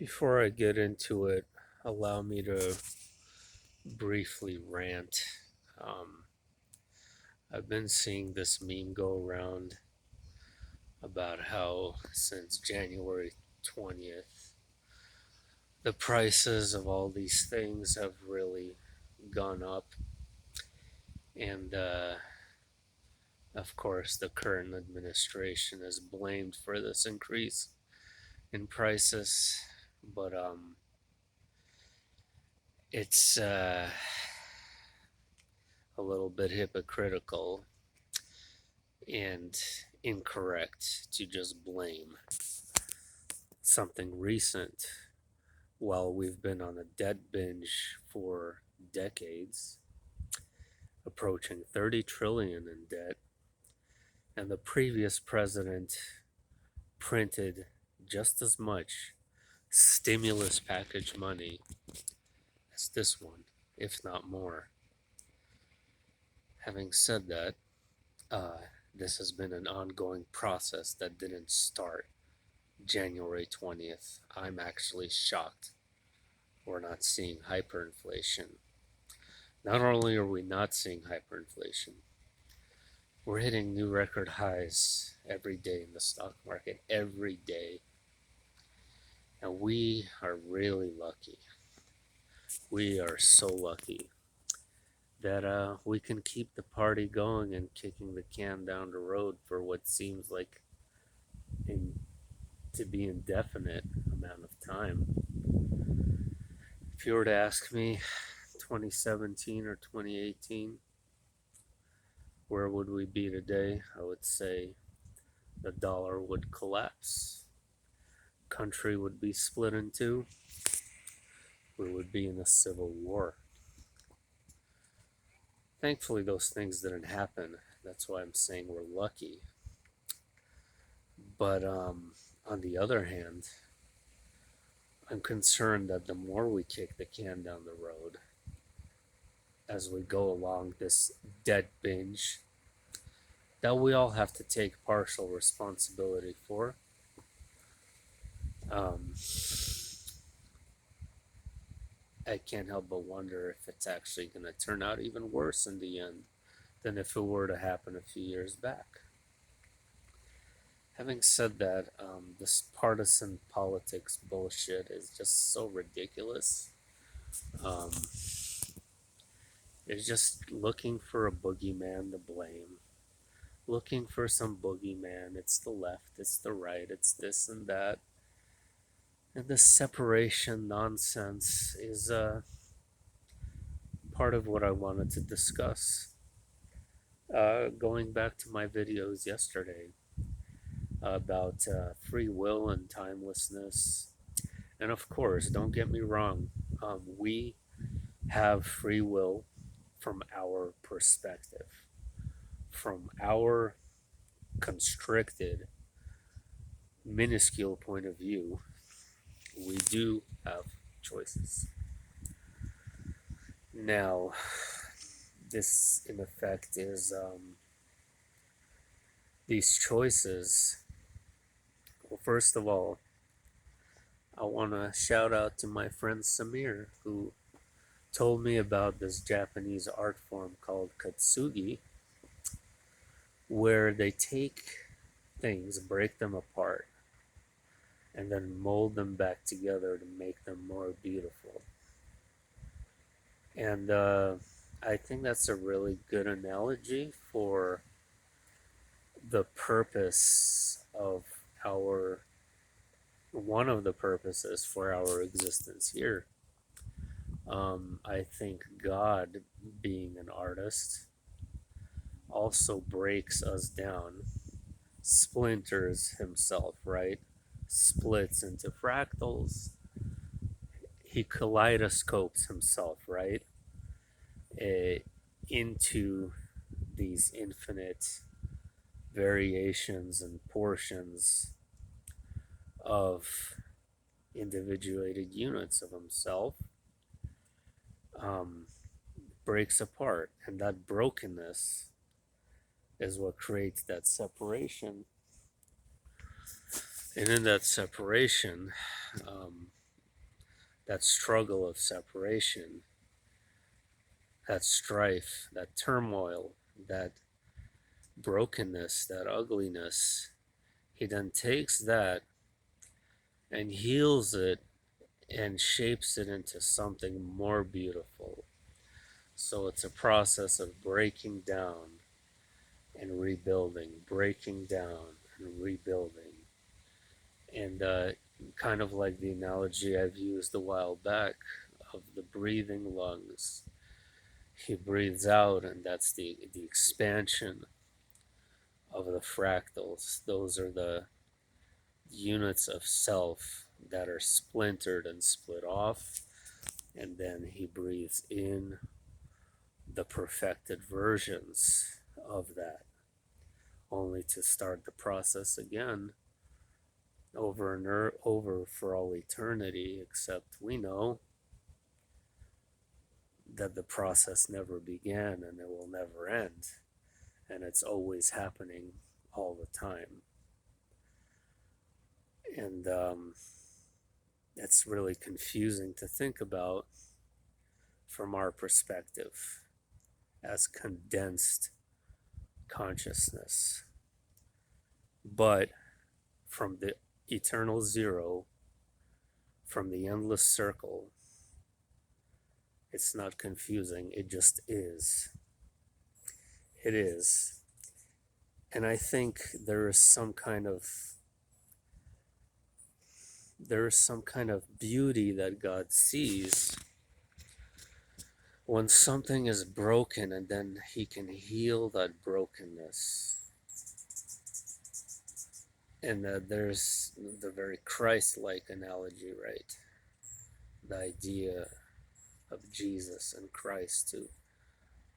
Before I get into it, allow me to briefly rant. Um, I've been seeing this meme go around about how since January 20th, the prices of all these things have really gone up. And of course, the current administration is blamed for this increase in prices. But it's a little bit hypocritical and incorrect to just blame something recent while we've been on a debt binge for decades, approaching 30 trillion in debt, and the previous president printed just as much stimulus package money as this one, if not more. Having said that, uh, this has been an ongoing process that didn't start January 20th. I'm actually shocked we're not seeing hyperinflation. Not only are we not seeing hyperinflation, we're hitting new record highs every day in the stock market, every day. And we are really lucky. We are so lucky that we can keep the party going and kicking the can down the road for what seems like in, to be indefinite amount of time. If you were to ask me 2017 or 2018, where would we be today? I would say the dollar would collapse, country would be split in two, we would be in a civil war. Thankfully, those things didn't happen. That's why I'm saying we're lucky. But on the other hand, I'm concerned that the more we kick the can down the road as we go along this debt binge that we all have to take partial responsibility for. Um, I can't help but wonder if it's actually going to turn out even worse in the end than if it were to happen a few years back. Having said that, this partisan politics bullshit is just so ridiculous. Um, it's just looking for a boogeyman to blame, looking for some boogeyman. It's the left, it's the right, it's this and that. And this separation nonsense is part of what I wanted to discuss. Going back to my videos yesterday about free will and timelessness. And of course, don't get me wrong, we have free will from our perspective, from our constricted, minuscule point of view. We do have choices. Now, this in effect is these choices. Well, first of all, I want to shout out to my friend Samir, who told me about this Japanese art form called Katsugi, where they take things, break them apart, and then mold them back together to make them more beautiful. And I think that's a really good analogy for the purpose of our, one of the purposes for our existence here. I think God, being an artist, also breaks us down, splinters himself, right? Splits into fractals. He kaleidoscopes himself, right? Into these infinite variations and portions of individuated units of himself, um, breaks apart. And that brokenness is what creates that separation. And in that separation, um, that struggle of separation, that strife, that turmoil, that brokenness, that ugliness. He then takes that and heals it and shapes it into something more beautiful. So it's a process of breaking down and rebuilding, breaking down and rebuilding. And kind of like the analogy I've used a while back of the breathing lungs. He breathes out, and that's the expansion of the fractals. Those are the units of self that are splintered and split off. And then he breathes in the perfected versions of that, only to start the process again over and over for all eternity, except we know that the process never began and it will never end, and it's always happening all the time. And it's really confusing to think about from our perspective as condensed consciousness. But from the eternal zero, from the endless circle, it's not confusing, it just is. It is. And I think there is some kind of beauty that God sees when something is broken, and then he can heal that brokenness. And there's the very Christ-like analogy, right? The idea of Jesus and Christ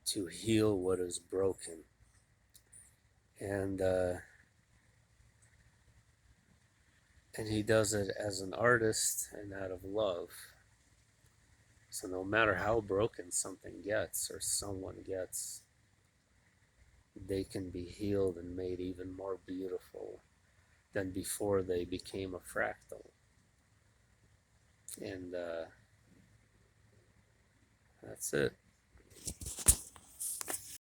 to heal what is broken. And he does it as an artist and out of love. So no matter how broken something gets or someone gets, they can be healed and made even more beautiful than before they became a fractal. And that's it.